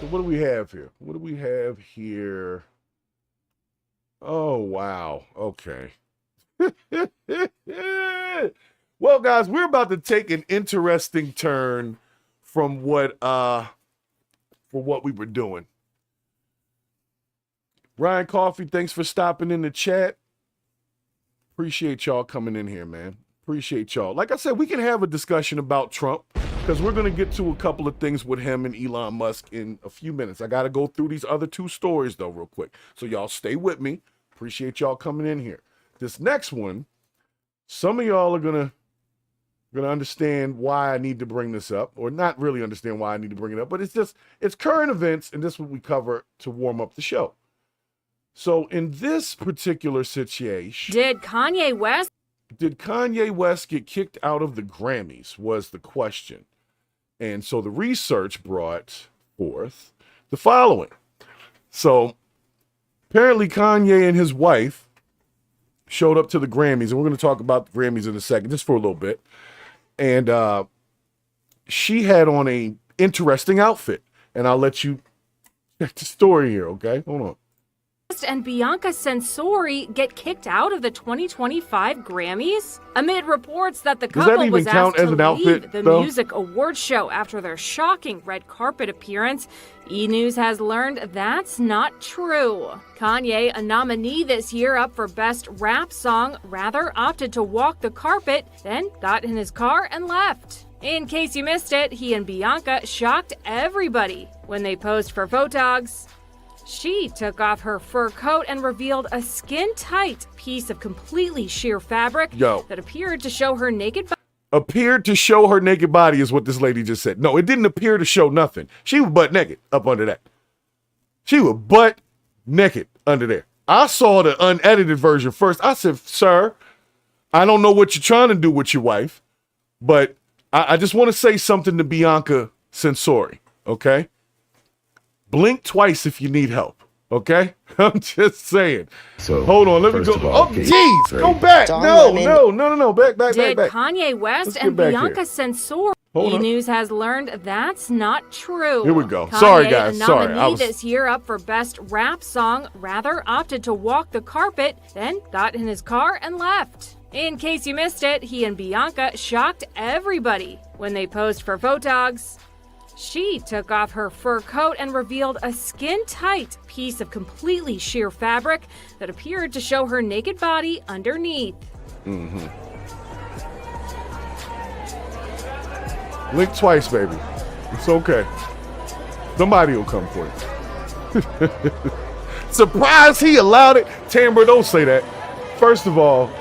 what do we have here? What do we have here? Oh, wow. Okay. Well, guys, we're about to take an interesting turn from what we were doing. Ryan Coffee, thanks for stopping in the chat. Appreciate y'all coming in here, man. Appreciate y'all. Like I said, we can have a discussion about Trump because we're going to get to a couple of things with him and Elon Musk in a few minutes. I got to go through these other two stories, though, real quick. So y'all stay with me. Appreciate y'all coming in here. This next one, some of y'all are going to understand why I need to bring this up, or not really understand why I need to bring it up, but it's current events, and this is what we cover to warm up the show. So in this particular situation, Did Kanye West get kicked out of the Grammys was the question. And so the research brought forth the following. So apparently Kanye and his wife showed up to the Grammys, and we're going to talk about the Grammys in a second, just for a little bit. And she had on a interesting outfit. And I'll let you check the story here, okay? Hold on. and Bianca Censori get kicked out of the 2025 Grammys? Amid reports that the couple was asked to leave the music awards show after their shocking red carpet appearance, E! News has learned that's not true. Kanye, a nominee this year up for Best Rap Song, rather opted to walk the carpet, then got in his car and left. In case you missed it, he and Bianca shocked everybody when they posed for photogs. She took off her fur coat and revealed a skin-tight piece of completely sheer fabric that appeared to show her naked body. Appeared to show her naked body is what this lady just said. No, it didn't appear to show nothing. She was butt naked up under that. She was butt naked under there. I saw the unedited version first. I said, sir, I don't know what you're trying to do with your wife, but I just want to say something to Bianca Censori, okay? Blink twice if you need help, okay? I'm just saying. So hold on, let me go. Oh, jeez, go back. No. Back. Did Kanye West and Bianca Censori? E! News has learned that's not true. Here we go. Kanye, Sorry, guys. a nominee this year up for Best Rap Song, rather opted to walk the carpet, then got in his car and left. In case you missed it, he and Bianca shocked everybody when they posed for photogs. She took off her fur coat and revealed a skin-tight piece of completely sheer fabric that appeared to show her naked body underneath. Blink twice, baby. It's okay. Somebody will come for you. Surprise, he allowed it. Timber, don't say that. First of all,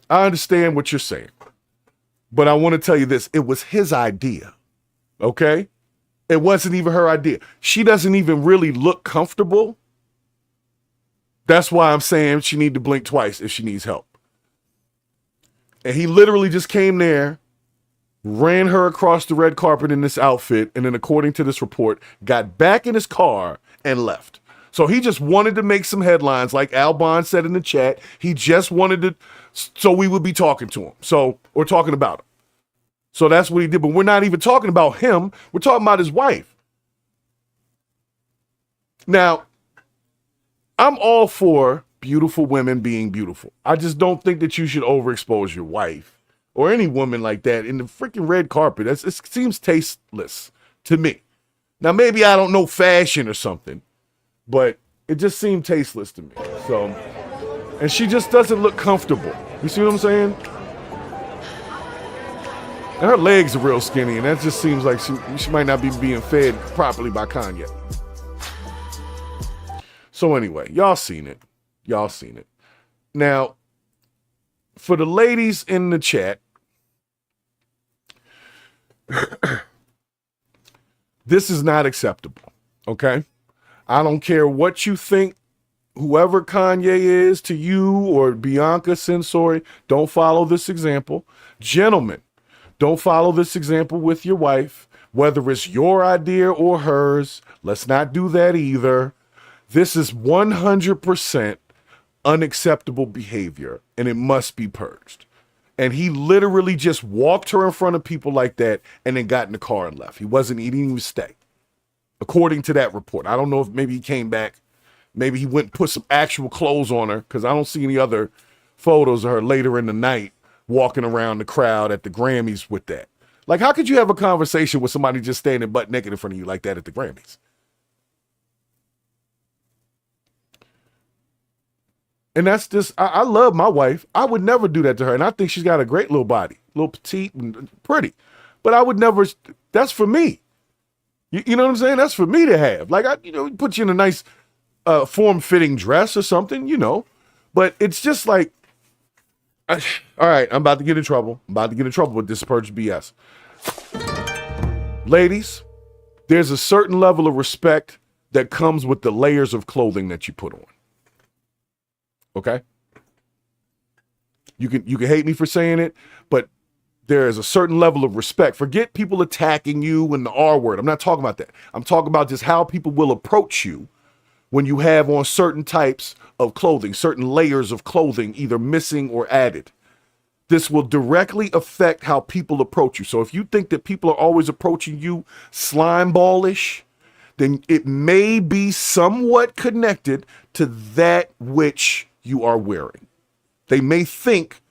I understand what you're saying. But I want to tell you this, it was his idea, okay? It wasn't even her idea. She doesn't even really look comfortable. That's why I'm saying she need to blink twice if she needs help. And he literally just came there, ran her across the red carpet in this outfit, and then according to this report, got back in his car and left. So he just wanted to make some headlines, like Al Bond said in the chat. He just wanted to, so we would be talking to him. Or talking about him. So that's what he did. But we're not even talking about him. We're talking about his wife. Now, I'm all for beautiful women being beautiful. I just don't think that you should overexpose your wife or any woman like that in the freaking red carpet. It seems tasteless to me. Now, maybe I don't know fashion or something, but it just seemed tasteless to me. So, and she just doesn't look comfortable. You see what I'm saying? And her legs are real skinny, and that just seems like she might not be being fed properly by Kanye. So anyway, y'all seen it. Now, for the ladies in the chat, this is not acceptable, okay? I don't care what you think, whoever Kanye is to you or Bianca Censori, don't follow this example. Gentlemen, don't follow this example with your wife, whether it's your idea or hers. Let's not do that either. This is 100% unacceptable behavior, and it must be purged. And he literally just walked her in front of people like that and then got in the car and left. He didn't even stay, according to that report. I don't know if maybe he came back. Maybe he went and put some actual clothes on her, because I don't see any other photos of her later in the night walking around the crowd at the Grammys with that. Like, how could you have a conversation with somebody just standing butt naked in front of you like that at the Grammys? And that's just, I love my wife. I would never do that to her. And I think she's got a great little body, little petite and pretty. But I would never, that's for me. You know what I'm saying? That's for me to have. Like, put you in a nice form-fitting dress or something, But it's just like, all right, I'm about to get in trouble. I'm about to get in trouble with this Purge BS. Ladies, there's a certain level of respect that comes with the layers of clothing that you put on. Okay? You can hate me for saying it, but there is a certain level of respect. Forget people attacking you and the R word. I'm not talking about that. I'm talking about just how people will approach you when you have on certain types of clothing, certain layers of clothing, either missing or added. This will directly affect how people approach you. So if you think that people are always approaching you slime ballish, then it may be somewhat connected to that which you are wearing. They may think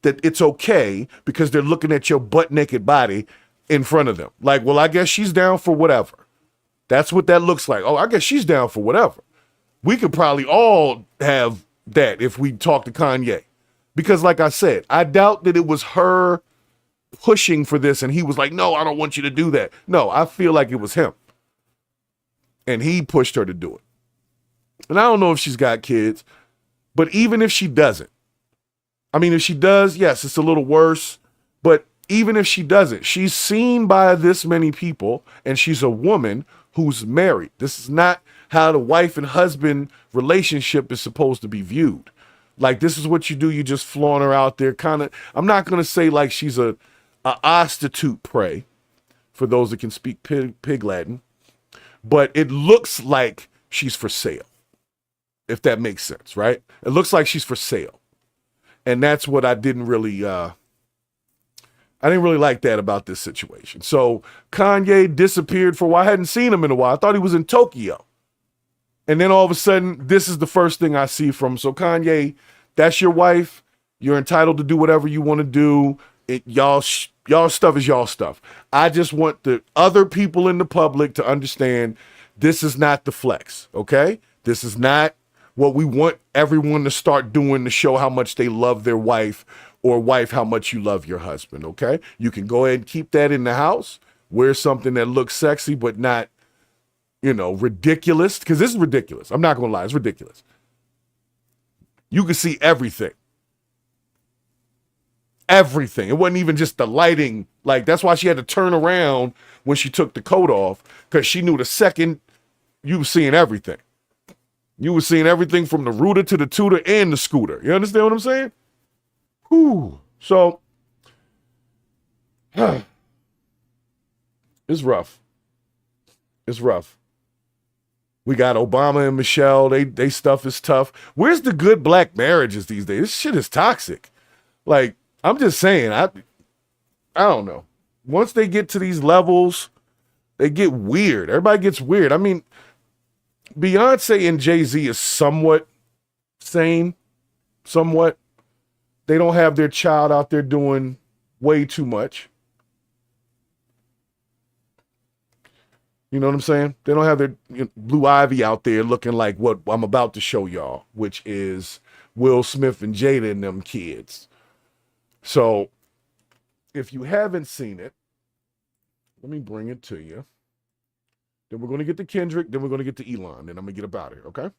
that it's okay because they're looking at your butt naked body in front of them. Like, well, I guess she's down for whatever. That's what that looks like. Oh, I guess she's down for whatever. We could probably all have that if we talk to Kanye. Because like I said, I doubt that it was her pushing for this and he was like, no, I don't want you to do that. No, I feel like it was him. And he pushed her to do it. And I don't know if she's got kids, but even if she doesn't, I mean, if she does, yes, it's a little worse. But even if she doesn't, she's seen by this many people and she's a woman who's married. This is not how the wife and husband relationship is supposed to be viewed. Like, this is what you do. You just flaunt her out there. Kind of, I'm not going to say like she's a prostitute prey, for those that can speak pig Latin, but it looks like she's for sale, if that makes sense, right? It looks like she's for sale. And that's what I didn't really like that about this situation. So Kanye disappeared for a while. I hadn't seen him in a while. I thought he was in Tokyo. And then all of a sudden, this is the first thing I see from him. So Kanye, that's your wife. You're entitled to do whatever you want to do. Y'all stuff is y'all stuff. I just want the other people in the public to understand this is not the flex, okay? This is not what we want everyone to start doing to show how much they love their wife, or wife, how much you love your husband, okay? You can go ahead and keep that in the house. Wear something that looks sexy but not, ridiculous, because this is ridiculous. I'm not going to lie. It's ridiculous. You can see everything. Everything. It wasn't even just the lighting. Like, that's why she had to turn around when she took the coat off, because she knew the second you were seeing everything. You were seeing everything from the rooter to the tutor and the scooter. You understand what I'm saying? Whew. So, it's rough. It's rough. We got Obama and Michelle. They stuff is tough. Where's the good black marriages these days? This shit is toxic. Like, I'm just saying, I don't know. Once they get to these levels, they get weird. Everybody gets weird. I mean, Beyonce and Jay-Z is somewhat sane. Somewhat. They don't have their child out there doing way too much. You know what I'm saying? They don't have their Blue Ivy out there looking like what I'm about to show y'all, which is Will Smith and Jada and them kids. So if you haven't seen it, let me bring it to you. Then we're going to get to Kendrick. Then we're going to get to Elon. Then I'm going to get up out of here, okay?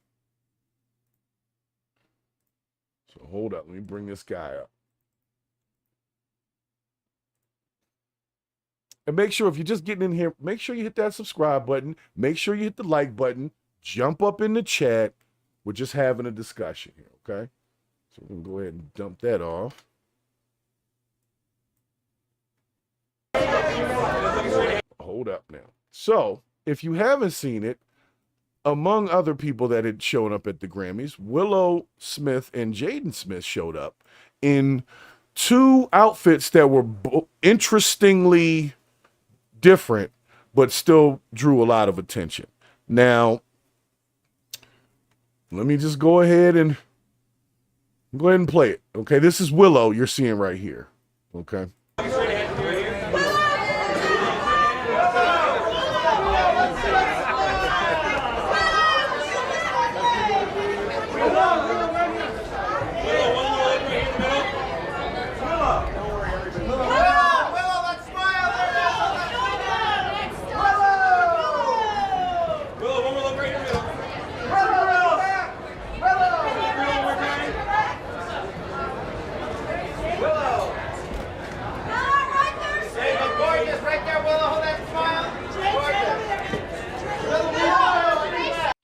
So hold up. Let me bring this guy up. And make sure, if you're just getting in here, make sure you hit that subscribe button. Make sure you hit the like button. Jump up in the chat. We're just having a discussion here, okay? So we're going to go ahead and dump that off. Hold up now. So, if you haven't seen it, among other people that had shown up at the Grammys, Willow Smith and Jaden Smith showed up in two outfits that were interestingly different, but still drew a lot of attention. Now, let me just go ahead and play it. Okay, this is Willow you're seeing right here. Okay.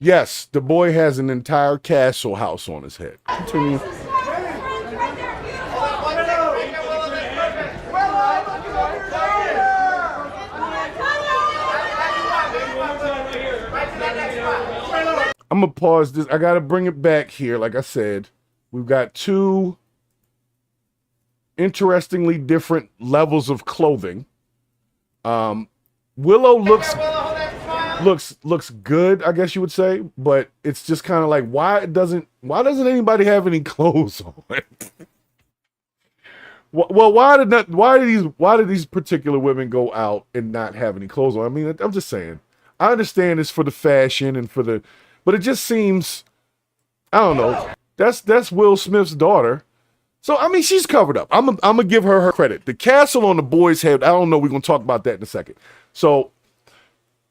Yes, the boy has an entire castle house on his head. Continue. I'm going to pause this. I got to bring it back here. Like I said, we've got two interestingly different levels of clothing. Willow looks good, I guess you would say, but it's just kind of like, why doesn't anybody have any clothes on? Well, why do these particular women go out and not have any clothes on? I mean, I'm just saying. I understand it's for the fashion and but it just seems, I don't know. That's Will Smith's daughter. So, I mean, she's covered up. I'm gonna give her credit. The castle on the boy's head, I don't know, we're gonna talk about that in a second. So,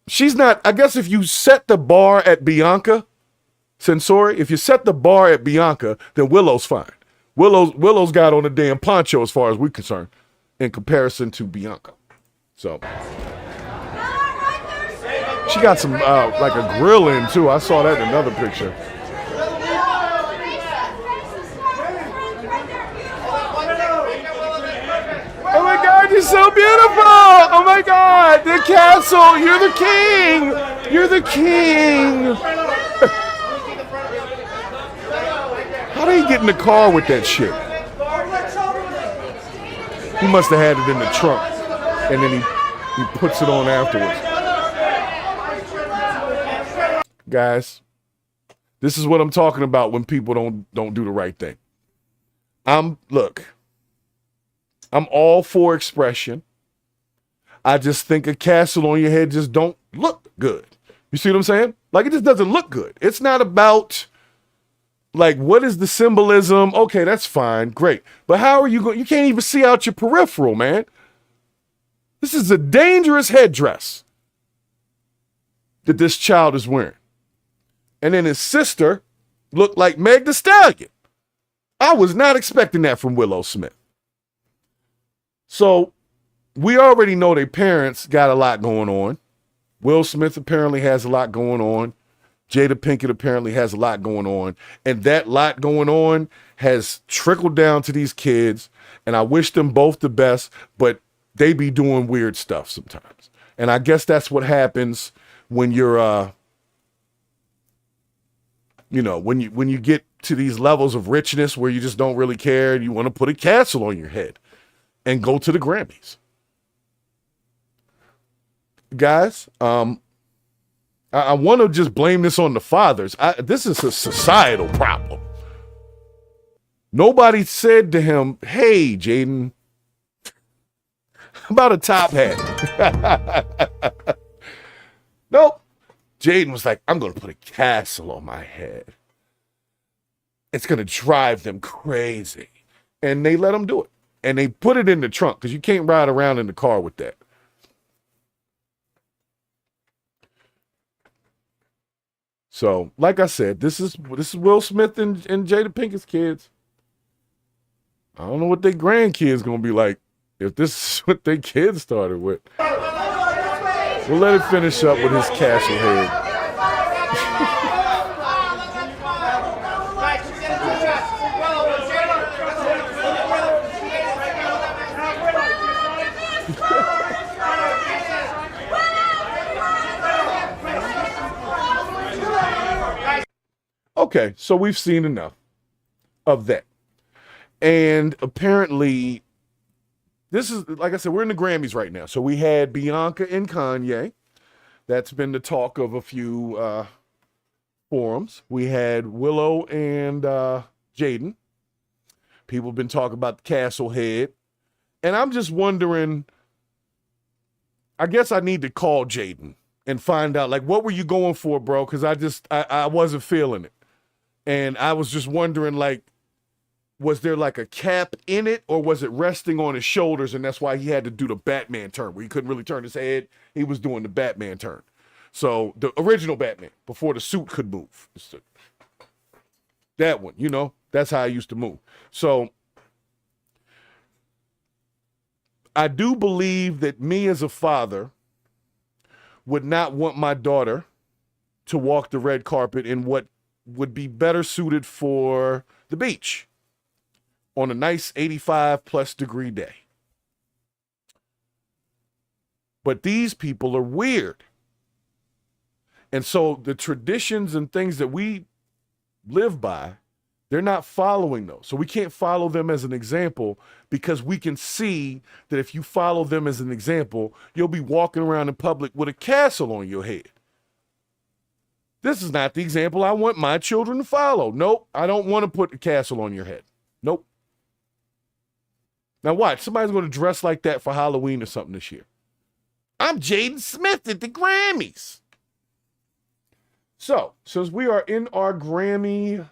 she's not, I guess if you set the bar at Bianca Censori, if you set the bar at Bianca, then Willow's fine. Willow's got on a damn poncho as far as we're concerned in comparison to Bianca. So she got some like a grill in too. I saw that in another picture. Oh my God, you're so beautiful! Oh my God, the castle! You're the king! You're the king! How did he get in the car with that shit? He must have had it in the trunk, and then he puts it on afterwards. Guys, this is what I'm talking about when people don't do the right thing. Look. I'm all for expression. I just think a castle on your head just don't look good. You see what I'm saying? Like, it just doesn't look good. It's not about, like, what is the symbolism? Okay, that's fine, great. But how are you going? You can't even see out your peripheral, man. This is a dangerous headdress that this child is wearing. And then his sister looked like Meg Thee Stallion. I was not expecting that from Willow Smith. So we already know their parents got a lot going on. Will Smith apparently has a lot going on. Jada Pinkett apparently has a lot going on. And that lot going on has trickled down to these kids. And I wish them both the best, but they be doing weird stuff sometimes. And I guess that's what happens when you're, when you get to these levels of richness where you just don't really care and you want to put a castle on your head and go to the Grammys. Guys, I want to just blame this on the fathers. This is a societal problem. Nobody said to him, hey, Jaden, about a top hat. Nope. Jaden was like, I'm going to put a castle on my head. It's going to drive them crazy. And they let him do it. And they put it in the trunk because you can't ride around in the car with that. So, like I said, this is Will Smith and Jada Pinkett's kids. I don't know what their grandkids gonna be like if this is what their kids started with. We'll let it finish up with his castle head. Okay, so we've seen enough of that. And apparently, this is, like I said, we're in the Grammys right now. So we had Bianca and Kanye. That's been the talk of a few forums. We had Willow and Jaden. People have been talking about the Castle Head. And I'm just wondering, I guess I need to call Jaden and find out, like, what were you going for, bro? Because I wasn't feeling it. And I was just wondering, like, was there like a cap in it, or was it resting on his shoulders, and that's why he had to do the Batman turn, where he couldn't really turn his head? He was doing the Batman turn. So the original Batman, before the suit could move. That one, you know, that's how I used to move. So I do believe that me as a father would not want my daughter to walk the red carpet in what would be better suited for the beach on a nice 85 plus degree day. But these people are weird. And so the traditions and things that we live by, they're not following those. So we can't follow them as an example, because we can see that if you follow them as an example, you'll be walking around in public with a castle on your head. This is not the example I want my children to follow. Nope, I don't want to put a castle on your head. Nope. Now watch, somebody's going to dress like that for Halloween or something this year. I'm Jaden Smith at the Grammys. So, since we are in our Grammy